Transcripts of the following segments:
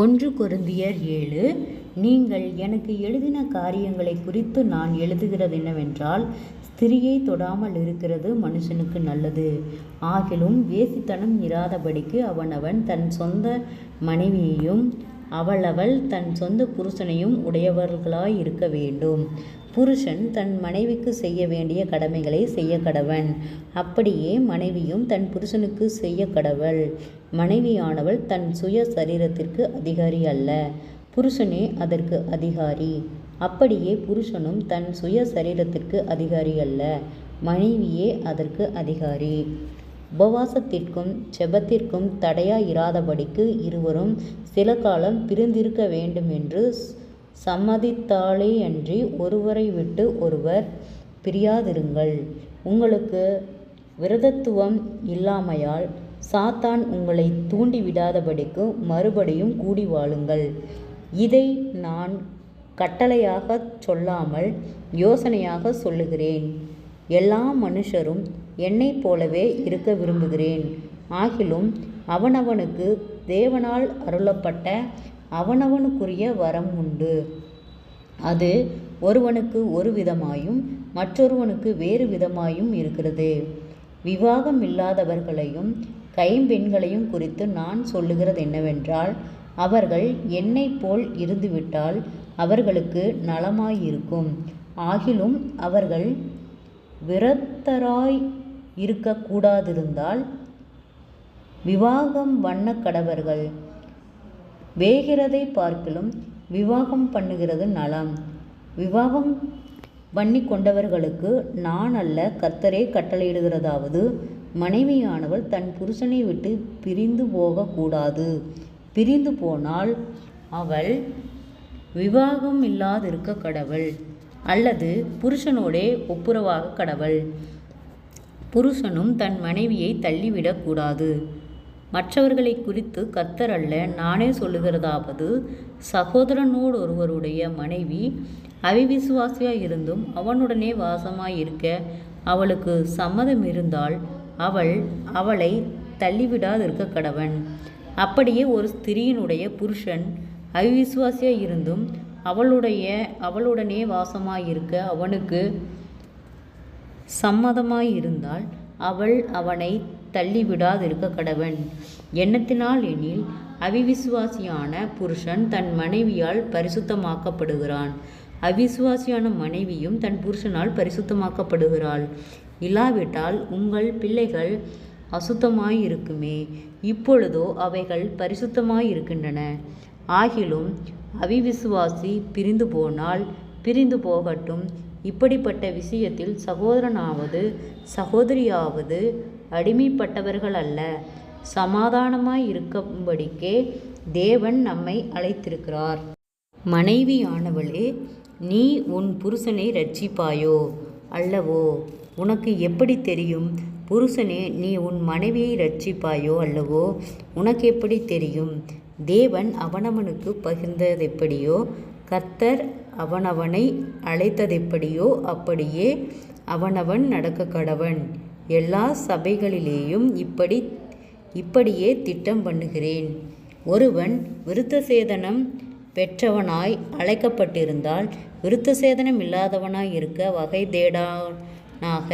1 கொரிந்தியர் 7. நீங்கள் எனக்கு எழுதின காரியங்களை குறித்து நான் எழுதுகிறது என்னவென்றால், ஸ்திரியை தொடாமல் இருக்கிறது மனுஷனுக்கு நல்லது. ஆகிலும் வேசித்தனம் இராதபடிக்கு அவனவன் தன் சொந்த மனைவியையும் அவளவள் தன் சொந்த புருஷனையும் உடையவர்களாயிருக்க வேண்டும். புருஷன் தன் மனைவிக்கு செய்ய வேண்டிய கடமைகளை செய்ய கடவன். அப்படியே மனைவியும் தன் புருஷனுக்கு செய்ய கடவள். மனைவியானவள் தன் சுய சரீரத்திற்கு அதிகாரி அல்ல, புருஷனே அதற்கு அதிகாரி. அப்படியே புருஷனும் தன் சுய சரீரத்திற்கு அதிகாரி அல்ல, மனைவியே அதற்கு அதிகாரி. உபவாசத்திற்கும் செபத்திற்கும் தடையாயிராதபடிக்கு இருவரும் சில காலம் பிரிந்திருக்க வேண்டுமென்று சம்மதித்தாலேயன்றி ஒருவரை விட்டு ஒருவர் பிரியாதிருங்கள். உங்களுக்கு விரதத்துவம் இல்லாமையால் சாத்தான் உங்களை தூண்டிவிடாதபடிக்கு மறுபடியும் கூடி வாழுங்கள். இதை நான் கட்டளையாகச் சொல்லாமல் யோசனையாக சொல்லுகிறேன். எல்லா மனுஷரும் என்னைப் போலவே இருக்க விரும்புகிறேன். ஆகிலும் அவனவனுக்கு தேவனால் அருளப்பட்ட அவனவனுக்குரிய வரம் உண்டு. அது ஒருவனுக்கு ஒரு விதமாயும் மற்றொருவனுக்கு வேறு விதமாயும் இருக்கிறது. விவாகம் இல்லாதவர்களையும் கைம்பெண்களையும் குறித்து நான் சொல்லுகிறது என்னவென்றால், அவர்கள் என்னைப் போல் இருந்துவிட்டால் அவர்களுக்கு நலமாயிருக்கும். ஆகிலும் அவர்கள் விரத்தராய் இருக்கக்கூடாதிருந்தால் விவாகம் பண்ண கடவர்கள். வேகிறதை பார்க்கிலும் விவாகம் பண்ணுகிறது நலம். விவாகம் பண்ணி கொண்டவர்களுக்கு நான் அல்ல, கர்த்தரே கட்டளையிடுகிறதாவது, மனைவியானவள் தன் புருஷனை விட்டு பிரிந்து போகக்கூடாது. பிரிந்து போனால் அவள் விவாகம் இல்லாதிருக்க கடவள், அல்லது புருஷனோடே ஒப்புரவாக கடவள். புருஷனும் தன் மனைவியை தள்ளிவிடக்கூடாது. மற்றவர்களை குறித்து கர்த்தர் அல்ல, நானே சொல்லுகிறதாவது, சகோதரனோடு ஒருவருடைய மனைவி அவிவிசுவாசியாய் இருந்தும் அவனுடனே வாசமாயிருக்க அவளுக்கு சம்மதம் இருந்தால் அவளை தள்ளிவிடாதிருக்க கடவன். அப்படியே ஒரு ஸ்திரீயினுடைய புருஷன் அவிவிசுவாசியாய் இருந்தும் அவளுடனே வாசமாயிருக்க அவனுக்கு சம்மதமாயிருந்தால் அவனை தள்ளிவிடாதிருக்க கடவன். எண்ணத்தினால் எனில் அவிவிசுவாசியான புருஷன் தன் மனைவியால் பரிசுத்தமாக்கப்படுகிறான், அவிசுவாசியான மனைவியும் தன் புருஷனால் பரிசுத்தமாக்கப்படுகிறாள். இல்லாவிட்டால் உங்கள் பிள்ளைகள் அசுத்தமாயிருக்குமே, இப்பொழுதோ அவைகள் பரிசுத்தமாயிருக்கின்றன. ஆகிலும் அவிவிசுவாசி பிரிந்து போனால் பிரிந்து போகட்டும். இப்படிப்பட்ட விஷயத்தில் சகோதரனாவது சகோதரியாவது அடிமைப்பட்டவர்கள் அல்ல, சமாதானமாய் இருக்கும்படிக்கே தேவன் நம்மை அழைத்திருக்கிறார். மனைவியானவளே, நீ உன் புருஷனை இரட்சிப்பாயோ அல்லவோ? உனக்கு எப்படி தெரியும்? புருஷனே, நீ உன் மனைவியை இரட்சிப்பாயோ அல்லவோ? உனக்கு எப்படி தெரியும்? தேவன் அவனவனுக்கு பகிர்ந்ததெப்படியோ, கர்த்தர் அவனவனை அழைத்ததெப்படியோ அப்படியே அவனவன் நடக்க கடவன். எல்லா சபைகளிலேயும் இப்படியே திட்டம் பண்ணுகிறேன். ஒருவன் விருத்தசேதனம் பெற்றவனாய் அழைக்கப்பட்டிருந்தால் விருத்தசேதனம் இல்லாதவனாய் இருக்க வகை தேடானாக.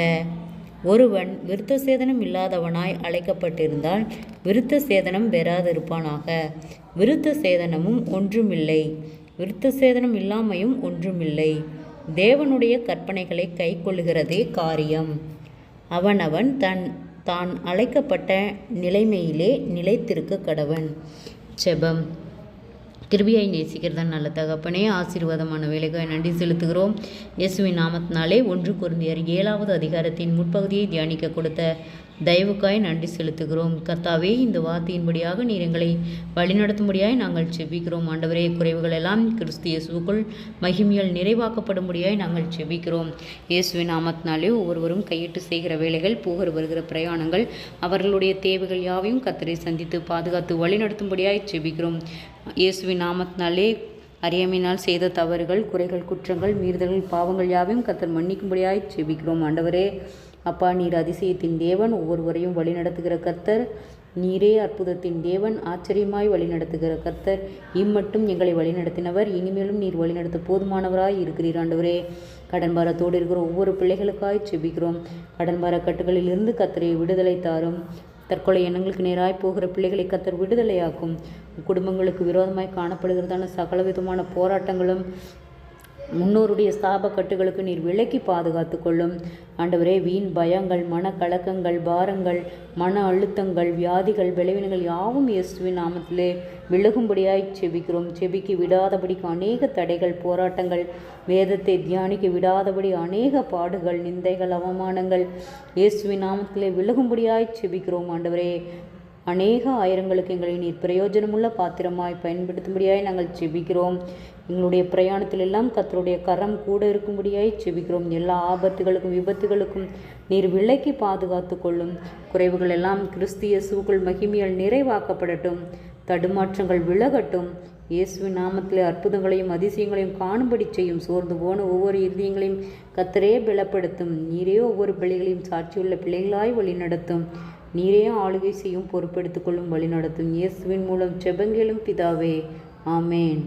ஒருவன் விருத்தசேதனம் இல்லாதவனாய் அழைக்கப்பட்டிருந்தால் விருத்தசேதனம் பெறாதிருப்பானாக. விருத்தசேதனமும் ஒன்றுமில்லை, விருத்தசேதனம் இல்லாமையும் ஒன்றுமில்லை. தேவனுடைய கற்பனைகளை கை கொள்ளுகிறதே காரியம். அவனவன் தான் அழைக்கப்பட்ட நிலைமையிலே நிலைத்திருக்க கடவன். செபம். கிருபையை நேசிக்கிறதா நல்ல தகப்பனே, ஆசீர்வாதமான வேலைக்காய் நன்றி செலுத்துகிறோம். இயேசுவின் நாமத்தினாலே 1 கொரிந்தியர் 7வது அதிகாரத்தின் முற்பகுதியை தியானிக்க கொடுத்த தயவுக்காய் நன்றி செலுத்துகிறோம். கர்த்தாவே, இந்த வார்த்தையின்படியாக நீர் எங்களை வழிநடத்தும்படியாய் நாங்கள் செபிக்கிறோம். ஆண்டவரே, குறைவுகள் எல்லாம் கிறிஸ்து இயேசுவுக்குள் மகிமையால் நிறைவாக்கப்படும்படியாய் நாங்கள் செபிக்கிறோம். இயேசுவின் நாமத்தினாலே ஒவ்வொருவரும் கையிட்டு செய்கிற வேலைகள், போகிற வருகிற பிரயாணங்கள், அவர்களுடைய தேவைகள் யாவையும் கர்த்தரை சந்தித்து பாதுகாத்து வழிநடத்தும்படியாய் செபிக்கிறோம். இயேசுவின் நாமத்தினாலே அறியாமையினால் செய்த தவறுகள், குறைகள், குற்றங்கள், மீறுதல்கள், பாவங்கள் யாவையும் கர்த்தர் மன்னிக்கும்படியாய் செபிக்கிறோம். ஆண்டவரே, அப்பா, நீர் அதிசயத்தின் தேவன், ஒவ்வொருவரையும் வழிநடத்துகிற கர்த்தர். நீரே அற்புதத்தின் தேவன், ஆச்சரியமாய் வழிநடத்துகிற கர்த்தர். இம்மட்டும் எங்களை வழிநடத்தினவர், இனிமேலும் நீர் வழிநடத்த போதுமானவராய் இருக்கிறீர். ஆண்டவரே, கடன் பாரத்தோடு இருக்கிற ஒவ்வொரு பிள்ளைகளுக்காய் செபிக்கிறோம். கடன் பார கட்டுகளில் இருந்து கர்த்தரை விடுதலை தாரும். தற்கொலை எண்ணங்களுக்கு நேராய் போகிற பிள்ளைகளை கர்த்தர் விடுதலையாக்கும். குடும்பங்களுக்கு விரோதமாய் காணப்படுகிறதான சகலவிதமான போராட்டங்களும் முன்னோருடைய ஸ்தாப கட்டுகளுக்கு நீர் விலக்கி பாதுகாத்து கொள்ளும். ஆண்டவரே, வீண் பயங்கள், மனக்கலக்கங்கள், பாரங்கள், மன அழுத்தங்கள், வியாதிகள், விளைவினங்கள் யாவும் இயேசுவின் நாமத்திலே விலகும்படியாய் செபிக்கிறோம். செபிக்க விடாதபடிக்கு அநேக தடைகள், போராட்டங்கள், வேதத்தை தியானிக்க விடாதபடி அநேக பாடுகள், நிந்தைகள், அவமானங்கள் இயேசுவின் நாமத்திலே விலகும்படியாய் செபிக்கிறோம். ஆண்டவரே, அநேக ஆயிரங்களுக்கு எங்களை நீர் பிரயோஜனமுள்ள பாத்திரமாய் பயன்படுத்தும்படியாய் நாங்கள் செபிக்கிறோம். எங்களுடைய பிரயாணத்திலெல்லாம் கர்த்தருடைய கரம் கூட இருக்கும்படியாய் செபிக்கிறோம். எல்லா ஆபத்துகளுக்கும் விபத்துகளுக்கும் நீர் விலக்கி பாதுகாத்து கொள்ளும். குறைவுகள் எல்லாம் கிறிஸ்து இயேசுவுக்குள் மகிமையால் நிறைவாக்கப்படட்டும். தடுமாற்றங்கள் விலகட்டும். இயேசுவின் நாமத்திலே அற்புதங்களையும் அதிசயங்களையும் காணும்படி செய்யும். சோர்ந்து போன ஒவ்வொரு இதயங்களையும் கர்த்தரே பலப்படுத்தும். நீரே ஒவ்வொரு பிள்ளைகளையும் சாட்சியுள்ள பிள்ளைகளாய் வழிநடத்தும். நீரே ஆளுகை செய்யும் பொறுப்பெடுத்துக் கொள்ளும் வழிநடத்தும். இயேசுவின் மூலம் ஜெபங்களும் பிதாவே, ஆமேன்.